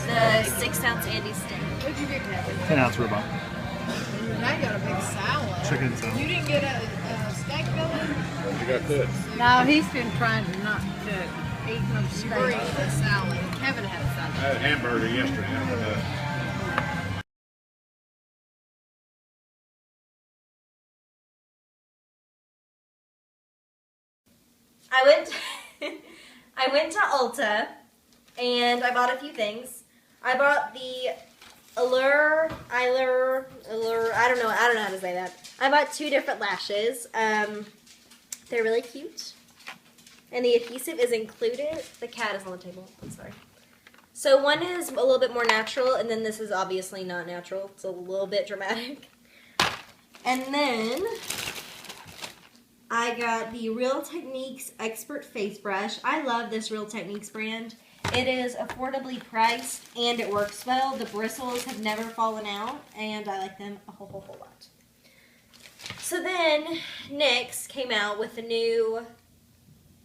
The 6-ounce Andy steak. What'd you get, Kevin? 10-ounce ribeye. Now you got a big salad. Chicken salad. You didn't get a steak fillet? You got this. No, he's been trying to not to eat no steak. Or eat a salad. Kevin had a I salad. had a hamburger yesterday. I went to Ulta and I bought a few things. I bought the Allure, I don't know how to say that. I bought 2 different lashes. They're really cute. And the adhesive is included. The cat is on the table. I'm sorry. So one is a little bit more natural, and then this is obviously not natural. It's a little bit dramatic. And then I got the Real Techniques Expert Face Brush. I love this Real Techniques brand. It is affordably priced and it works well. The bristles have never fallen out and I like them a whole lot. So then NYX came out with the new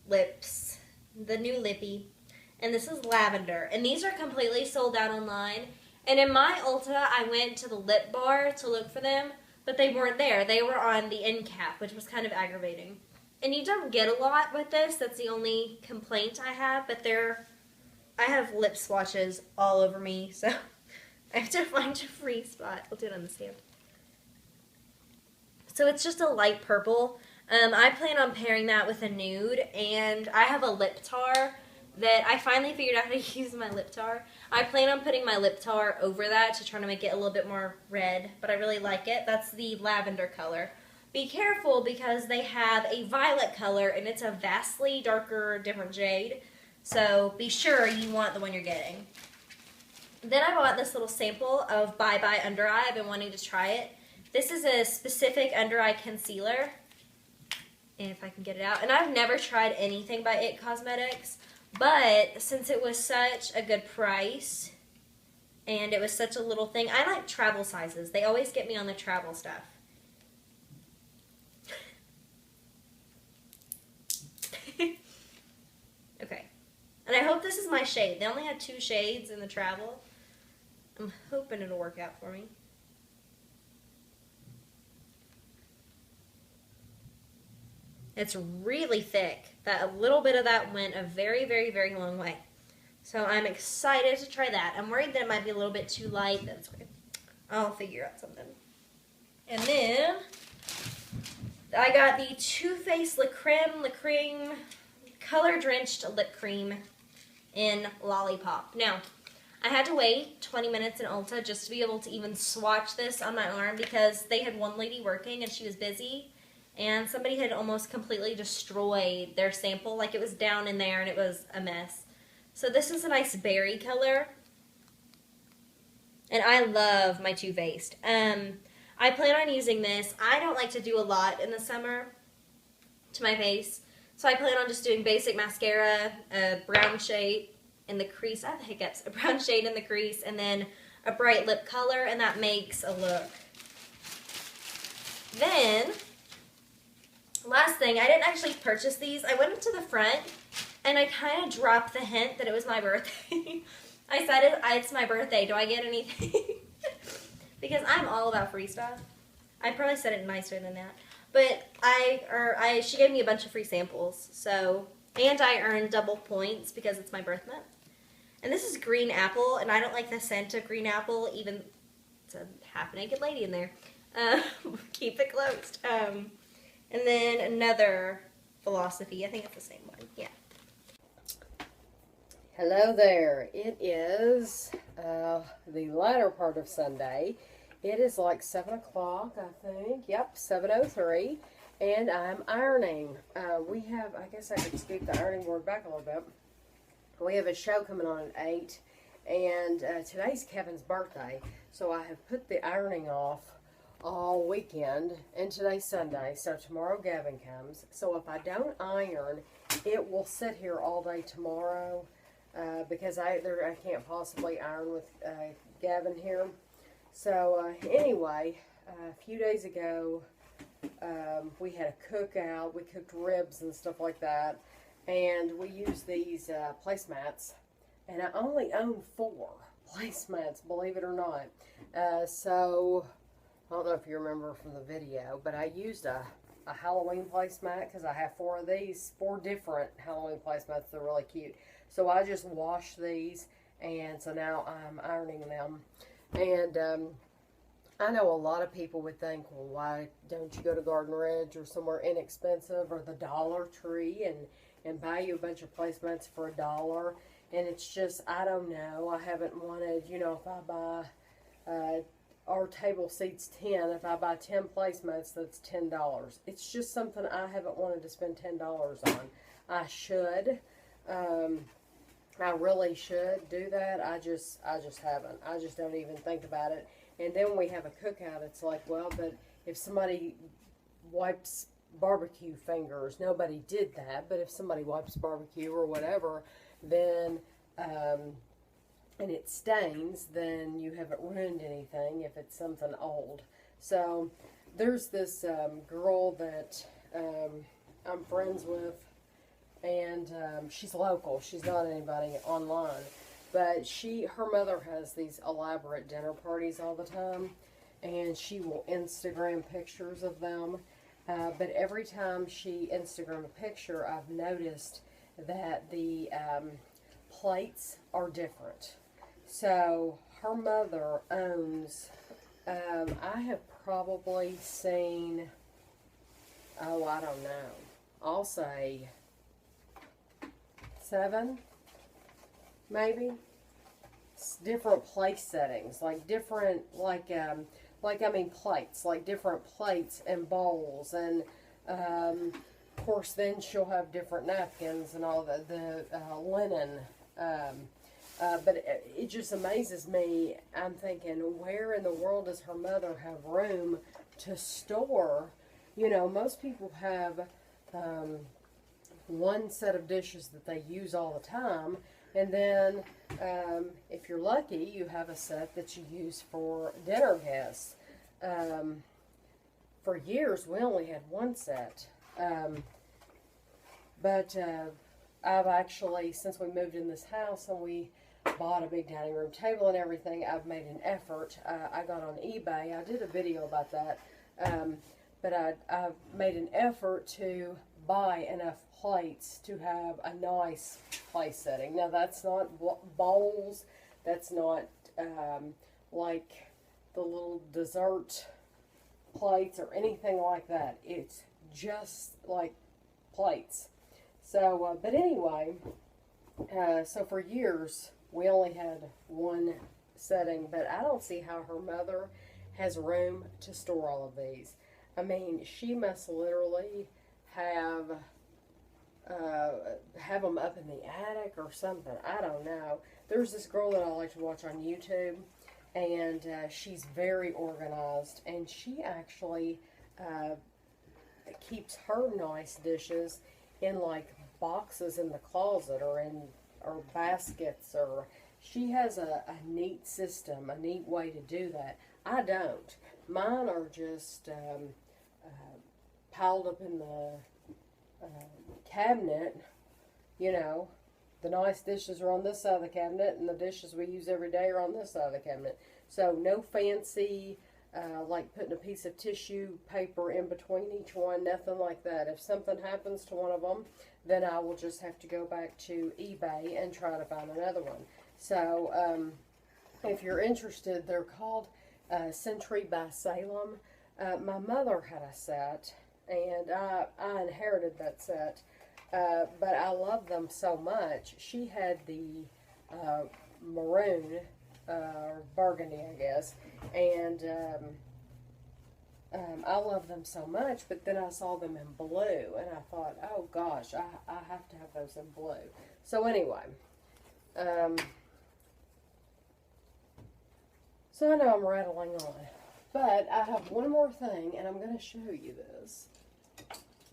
lips, the new lippy, and this is lavender. And these are completely sold out online. And in my Ulta, I went to the lip bar to look for them, but they weren't there. They were on the end cap, which was kind of aggravating. And you don't get a lot with this. That's the only complaint I have, but I have lip swatches all over me, so I have to find a free spot. I'll do it on this hand. So it's just a light purple. I plan on pairing that with a nude, and I have a lip tar that I finally figured out how to use my lip tar. I plan on putting my lip tar over that to try to make it a little bit more red, but I really like it. That's the lavender color. Be careful because they have a violet color, and it's a vastly darker, different shade. So be sure you want the one you're getting. Then I bought this little sample of Bye Bye Under Eye. I've been wanting to try it. This is a specific under eye concealer, if I can get it out. And I've never tried anything by IT Cosmetics, but since it was such a good price and it was such a little thing, I like travel sizes. They always get me on the travel stuff. Okay. And I hope this is my shade. They only have 2 shades in the travel. I'm hoping it'll work out for me. It's really thick. That a little bit of that went a very, very, very long way. So I'm excited to try that. I'm worried that it might be a little bit too light. That's okay. I'll figure out something. And then I got the Too Faced Le Creme Color Drenched Lip Cream in Lollipop. Now, I had to wait 20 minutes in Ulta just to be able to even swatch this on my arm because they had one lady working and she was busy. And somebody had almost completely destroyed their sample. Like, it was down in there and it was a mess. So this is a nice berry color. And I love my Too Faced. I plan on using this. I don't like to do a lot in the summer to my face. So I plan on just doing basic mascara, a brown shade in the crease. I have the hiccups. A brown shade in the crease and then a bright lip color. And that makes a look. Then last thing, I didn't actually purchase these. I went up to the front and I kind of dropped the hint that it was my birthday. I said it's my birthday. Do I get anything? Because I'm all about free stuff. I probably said it nicer than that. But she gave me a bunch of free samples. So, and I earned double points because it's my birth month. And this is green apple, and I don't like the scent of green apple. Even it's a half-naked lady in there. Keep it closed. And then another Philosophy. I think it's the same one. Yeah. Hello there. It is the latter part of Sunday. It is like 7 o'clock, I think. Yep, 7:03. And I'm ironing. We have, I guess I could scoot the ironing board back a little bit. We have a show coming on at 8. And today's Kevin's birthday. So I have put the ironing off all weekend, and today's Sunday, so tomorrow Gavin comes. So if I don't iron, it will sit here all day tomorrow because I can't possibly iron with Gavin here. So anyway, a few days ago we had a cookout. We cooked ribs and stuff like that, and we used these placemats, and I only own 4 placemats, believe it or not. So, I don't know if you remember from the video, but I used a Halloween placemat because I have 4 of these, 4 different Halloween placemats. They're really cute. So I just washed these, and so now I'm ironing them. And I know a lot of people would think, well, why don't you go to Garden Ridge or somewhere inexpensive or the Dollar Tree and buy you a bunch of placemats for $1? And it's just, I don't know. I haven't wanted, you know, if I buy, our table seats 10, if I buy 10 placemats, that's $10. It's just something I haven't wanted to spend $10 on. I should. I really should do that. I just haven't. I just don't even think about it. And then when we have a cookout, it's like, well, but if somebody wipes barbecue fingers, nobody did that, but if somebody wipes barbecue or whatever, then, and it stains, then you haven't ruined anything if it's something old. So there's this girl that I'm friends with, and she's local. She's not anybody online. But her mother has these elaborate dinner parties all the time, and she will Instagram pictures of them. But every time she Instagram a picture, I've noticed that the plates are different. So her mother owns, I have probably seen, oh, I don't know, I'll say 7, maybe. It's different place settings, like different, plates, like different plates and bowls, and of course then she'll have different napkins and all the linen. But it just amazes me. I'm thinking, where in the world does her mother have room to store? You know, most people have one set of dishes that they use all the time, and then if you're lucky, you have a set that you use for dinner guests. For years, we only had one set. But I've actually, since we moved in this house and we bought a big dining room table and everything, I've made an effort. I got on eBay. I did a video about that. But I've made an effort to buy enough plates to have a nice place setting. Now, that's not bowls. That's not like the little dessert plates or anything like that. It's just like plates. So, but anyway, so for years, we only had one setting, but I don't see how her mother has room to store all of these. I mean, she must literally have them up in the attic or something. I don't know. There's this girl that I like to watch on YouTube, and she's very organized, and she actually keeps her nice dishes in like boxes in the closet or baskets, or she has a neat system, a neat way to do that. I don't. Mine are just piled up in the cabinet. You know, the nice dishes are on this side of the cabinet, and the dishes we use every day are on this side of the cabinet. So no fancy, like putting a piece of tissue paper in between each one, nothing like that. If something happens to one of them, then I will just have to go back to eBay and try to find another one. So if you're interested, they're called Century by Salem. My mother had a set, and I inherited that set, but I love them so much. She had the maroon, or burgundy, I guess, and I love them so much, but then I saw them in blue, and I thought, oh gosh, I have to have those in blue. So anyway, so I know I'm rattling on, but I have one more thing, and I'm going to show you this.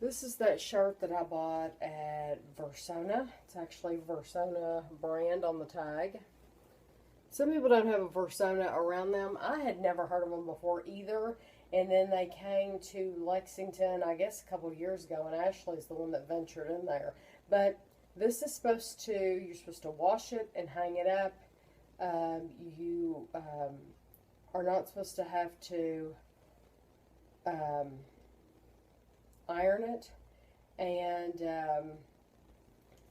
This is that shirt that I bought at Versona. It's actually Versona brand on the tag. Some people don't have a Versona around them. I had never heard of them before either. And then they came to Lexington, I guess, a couple years ago, and Ashley's the one that ventured in there. But this is you're supposed to wash it and hang it up you are not supposed to have to iron it, and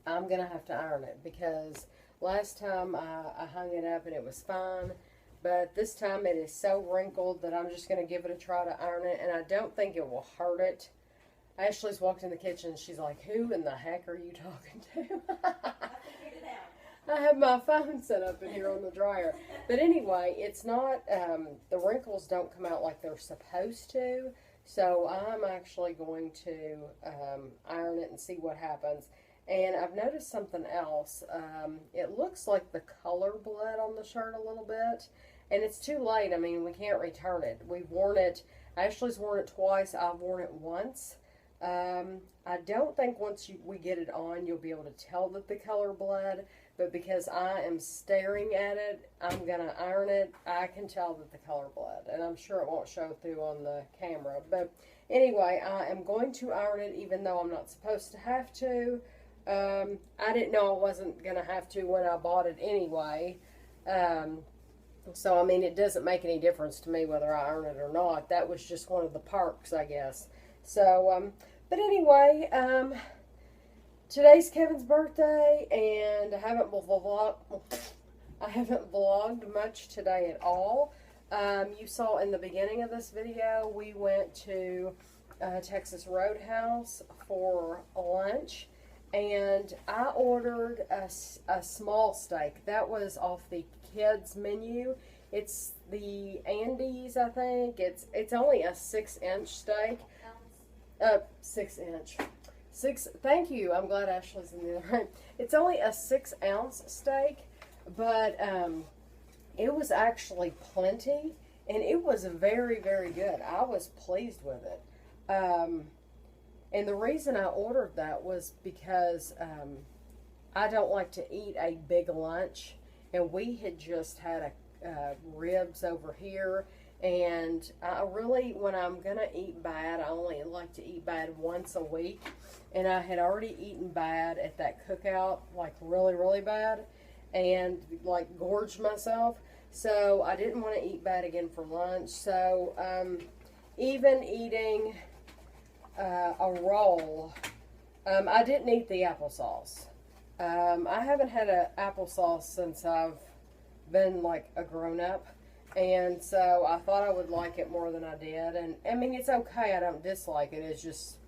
I'm going to have to iron it because last time I hung it up and it was fine, but this time it is so wrinkled that I'm just going to give it a try to iron it, and I don't think it will hurt it. Ashley's walked in the kitchen and she's like, who in the heck are you talking to? I have my phone set up in here on the dryer. But anyway, it's not, the wrinkles don't come out like they're supposed to. So I'm actually going to iron it and see what happens. And I've noticed something else. It looks like the color bled on the shirt a little bit. And it's too late. I mean, we can't return it. We've worn it. Ashley's worn it twice. I've worn it once. I don't think once we get it on, you'll be able to tell that the color bled. But because I am staring at it, I'm going to iron it. I can tell that the color bled. And I'm sure it won't show through on the camera. But anyway, I am going to iron it even though I'm not supposed to have to. I didn't know I wasn't going to have to when I bought it anyway. So, I mean, it doesn't make any difference to me whether I iron it or not. That was just one of the perks, I guess. So, but anyway, today's Kevin's birthday, and I haven't vlogged much today at all. You saw in the beginning of this video, we went to Texas Roadhouse for lunch, and I ordered a small steak. That was off the kids menu. It's the Andes, I think. It's only a 6-inch steak. 6-inch. Thank you. I'm glad Ashley's in the other room. It's only a 6-ounce steak, but it was actually plenty, and it was very, very good. I was pleased with it. And the reason I ordered that was because I don't like to eat a big lunch, and we had just had ribs over here. And I really, when I'm going to eat bad, I only like to eat bad once a week. And I had already eaten bad at that cookout, like really, really bad, and like gorged myself. So I didn't want to eat bad again for lunch. So even eating a roll, I didn't eat the applesauce. I haven't had an applesauce since I've been like a grown-up. And so I thought I would like it more than I did. And I mean, it's okay. I don't dislike it. It's just,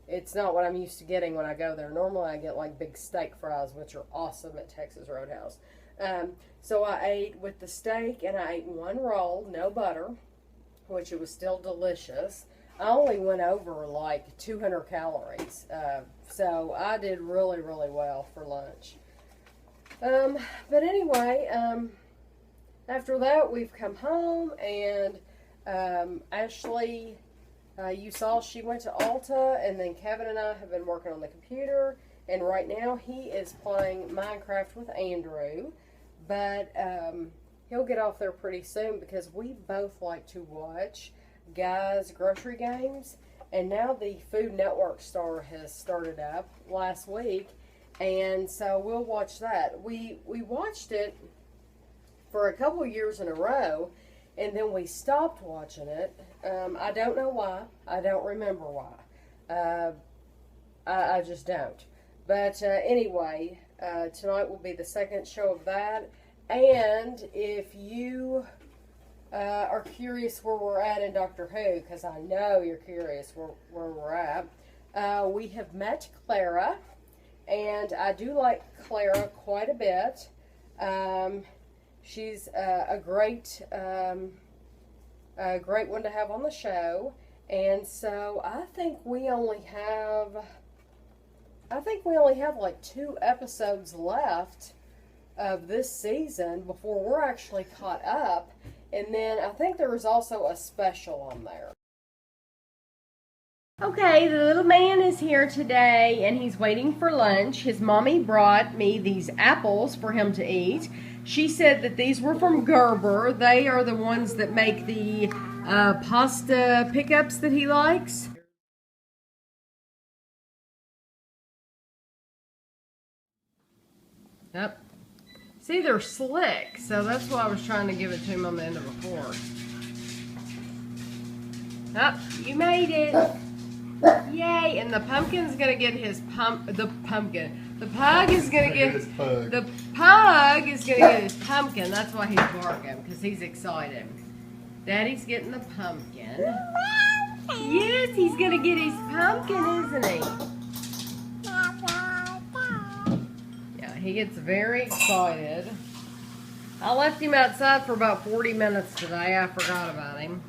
it's not what I'm used to getting when I go there. Normally I get like big steak fries, which are awesome at Texas Roadhouse. So I ate with the steak, and I ate one roll, no butter, which it was still delicious. I only went over like 200 calories. So I did really, really well for lunch. But anyway, after that, we've come home, and Ashley, you saw she went to Ulta, and then Kevin and I have been working on the computer, and right now he is playing Minecraft with Andrew, but he'll get off there pretty soon because we both like to watch guys' grocery games, and now the Food Network star has started up last week, and so we'll watch that. We watched it for a couple years in a row, and then we stopped watching it. I don't know why. I don't remember why. I just don't. But anyway, tonight will be the second show of that. And if you are curious where we're at in Doctor Who, because I know you're curious where we're at, we have met Clara, and I do like Clara quite a bit. She's a great one to have on the show, and so I think we only have like 2 episodes left of this season before we're actually caught up, and then I think there was also a special on there. Okay, the little man is here today, and he's waiting for lunch. His mommy brought me these apples for him to eat. She said that these were from Gerber. They are the ones that make the pasta pickups that he likes. Yep. See, they're slick, so that's why I was trying to give it to him on the end of a fork. Oh, you made it. Yay, and the pumpkin's gonna get his the pug is gonna get his pumpkin. That's why he's barking, because he's excited. Daddy's getting the pumpkin. Yes, he's gonna get his pumpkin, isn't he? Yeah, he gets very excited. I left him outside for about 40 minutes today. I forgot about him.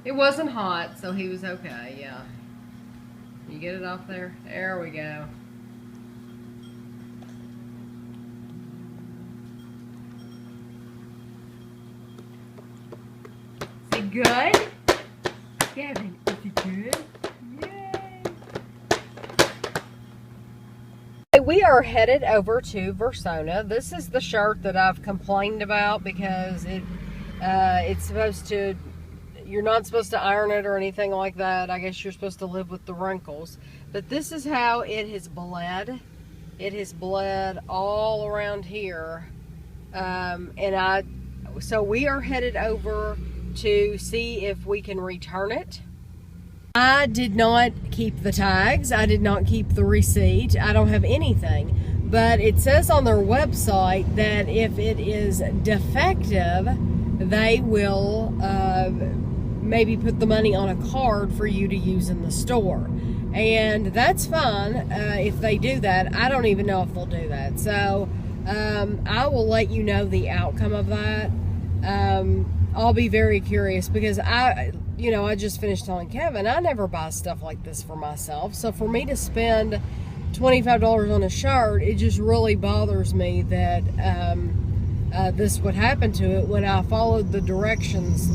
It wasn't hot, so he was okay, yeah. You get it off there? There we go. Is it good? Gavin, is it good? Yay! We are headed over to Versona. This is the shirt that I've complained about because it's supposed to... You're not supposed to iron it or anything like that. I guess you're supposed to live with the wrinkles. But this is how it has bled. It has bled all around here. So we are headed over to see if we can return it. I did not keep the tags. I did not keep the receipt. I don't have anything. But it says on their website that if it is defective, they will maybe put the money on a card for you to use in the store. And that's fine if they do that. I don't even know if they'll do that. So I will let you know the outcome of that. I'll be very curious because I just finished telling Kevin, I never buy stuff like this for myself. So for me to spend $25 on a shirt, it just really bothers me that this would happen to it when I followed the directions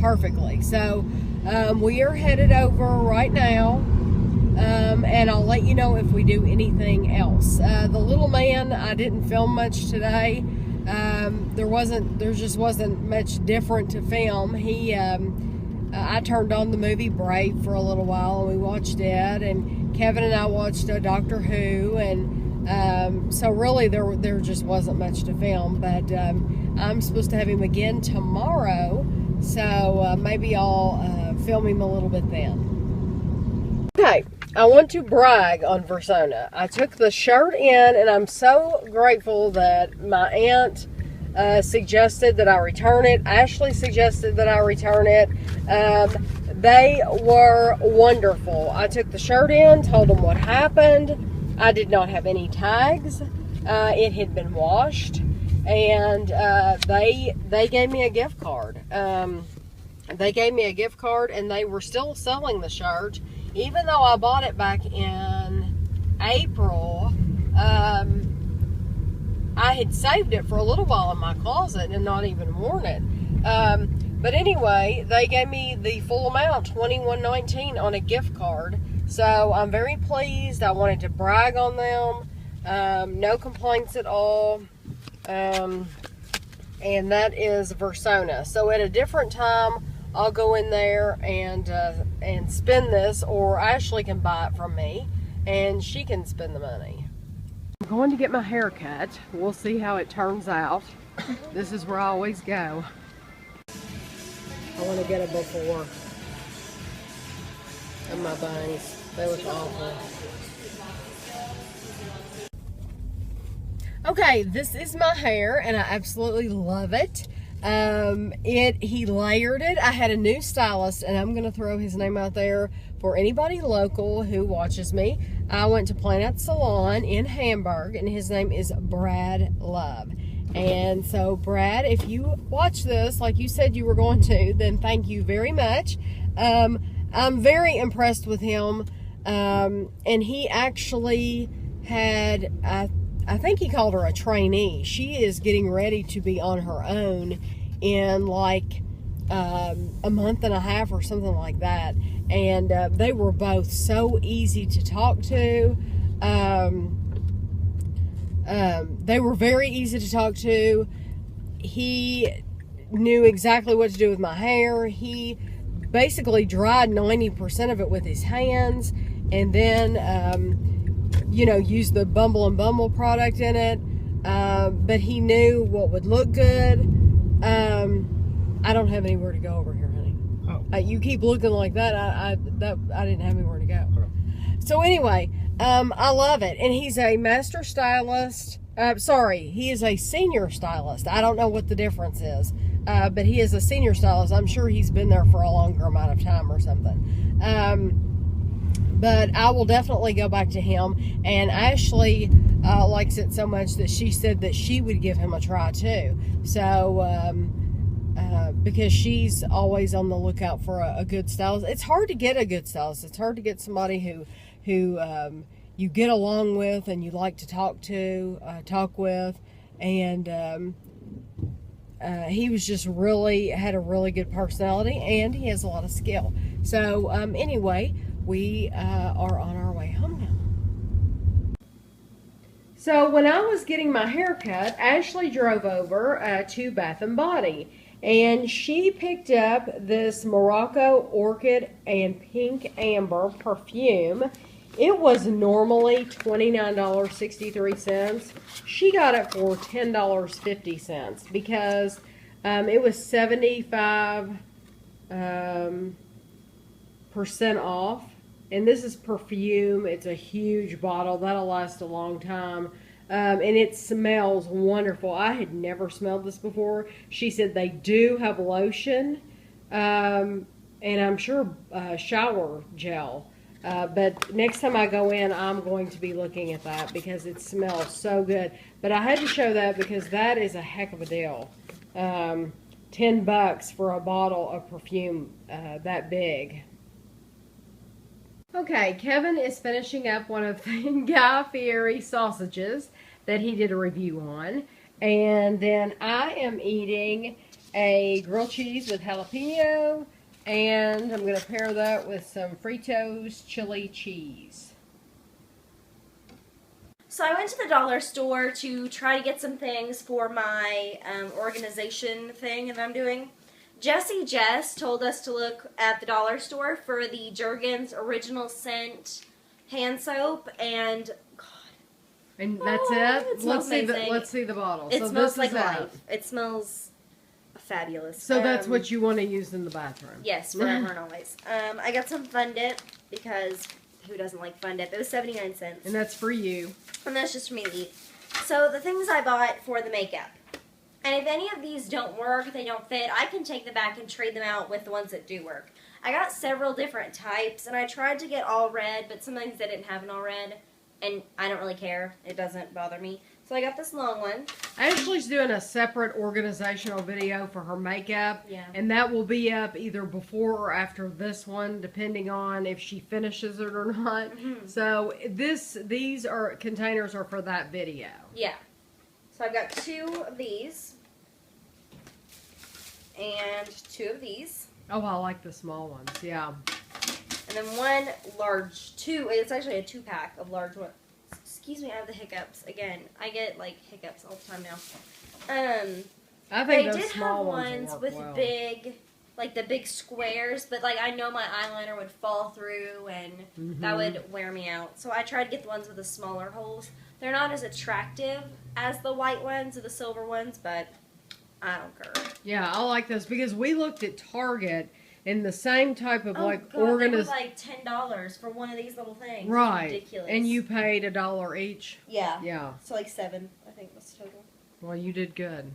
perfectly. So we are headed over right now, and I'll let you know if we do anything else. The little man, I didn't film much today. There just wasn't much different to film. I turned on the movie Brave for a little while, and we watched it, and Kevin and I watched Doctor Who, and so really there just wasn't much to film. But I'm supposed to have him again tomorrow, so maybe I'll film him a little bit then. Okay, I want to brag on Versona. I took the shirt in, and I'm so grateful that my aunt suggested that I return it. Ashley suggested that I return it. They were wonderful. I took the shirt in, told them what happened. I did not have any tags. It had been washed, and they gave me a gift card. They gave me a gift card, and they were still selling the shirt, even though I bought it back in April. I had saved it for a little while in my closet and not even worn it. But anyway, they gave me the full amount, $21.19, on a gift card. So I'm very pleased. I wanted to brag on them. No complaints at all. And that is Versona. So at a different time, I'll go in there and spend this, or Ashley can buy it from me, and she can spend the money. I'm going to get my hair cut. We'll see how it turns out. This is where I always go. I want to get it before. And my bangs. They look awful. Okay, this is my hair, and I absolutely love it. He layered it. I had a new stylist, and I'm going to throw his name out there for anybody local who watches me. I went to Planet Salon in Hamburg, and his name is Brad Love. And so, Brad, if you watch this like you said you were going to, then thank you very much. I'm very impressed with him. And he actually had, I think he called her a trainee. She is getting ready to be on her own in like a month and a half or something like that. And they were both so easy to talk to. They were very easy to talk to. He knew exactly what to do with my hair. He basically dried 90% of it with his hands, and then used the Bumble and Bumble product in it. but he knew what would look good. I don't have anywhere to go over here, honey. Oh. You keep looking like that. I didn't have anywhere to go. So anyway, I love it, and he's a master stylist. Sorry, he is a senior stylist. I don't know what the difference is, but he is a senior stylist. I'm sure he's been there for a longer amount of time or something. But I will definitely go back to him. And Ashley likes it so much that she said that she would give him a try too. So because she's always on the lookout for a good stylist. It's hard to get a good stylist. It's hard to get somebody who you get along with and you like to talk with. And he was just had a really good personality, and he has a lot of skill. So anyway, we are on our way home now. So when I was getting my hair cut, Ashley drove over to Bath & Body, and she picked up this Morocco Orchid and Pink Amber perfume. It was normally $29.63. She got it for $10.50 because it was 75% off. And this is perfume. It's a huge bottle. That'll last a long time. And it smells wonderful. I had never smelled this before. She said they do have lotion. And I'm sure shower gel. But next time I go in, I'm going to be looking at that because it smells so good. But I had to show that because that is a heck of a deal. $10 for a bottle of perfume that big. Okay, Kevin is finishing up one of the Guy Fieri sausages that he did a review on. And then I am eating a grilled cheese with jalapeno. And I'm going to pair that with some Fritos chili cheese. So I went to the dollar store to try to get some things for my organization thing that I'm doing. Jessie Jess told us to look at the dollar store for the Jergens Original Scent hand soap, and God. And that's it? It smells amazing. Let's see the bottle. It so smells this like is that. life. It smells fabulous. So that's what you want to use in the bathroom? Yes, forever and always. I got some Fun Dip because who doesn't like Fun Dip? It was 79 cents. And that's for you. And that's just for me to eat. So the things I bought for the makeup. And if any of these don't work, they don't fit, I can take them back and trade them out with the ones that do work. I got several different types, and I tried to get all red, but some things they didn't have an all red, and I don't really care. It doesn't bother me. So I got this long one. Ashley's doing a separate organizational video for her makeup, and that will be up either before or after this one, depending on if she finishes it or not. So these containers are for that video. Yeah. So I've got 2 of these and 2 of these. Oh, I like the small ones. Yeah. And then 1 large, it's actually a 2-pack of large ones. Excuse me, I have the hiccups again. I get like hiccups all the time now. I think they those did small have ones ones with well. big, like the big squares, but like I know my eyeliner would fall through and that would wear me out. So I tried to get the ones with the smaller holes. They're not as attractive as the white ones or the silver ones, but I don't care. Yeah, I like those because we looked at Target in the same type of They were like $10 for one of these little things. Right. It's ridiculous. And you paid $1 each. Yeah. Yeah. So like 7, I think was the total. Well, you did good.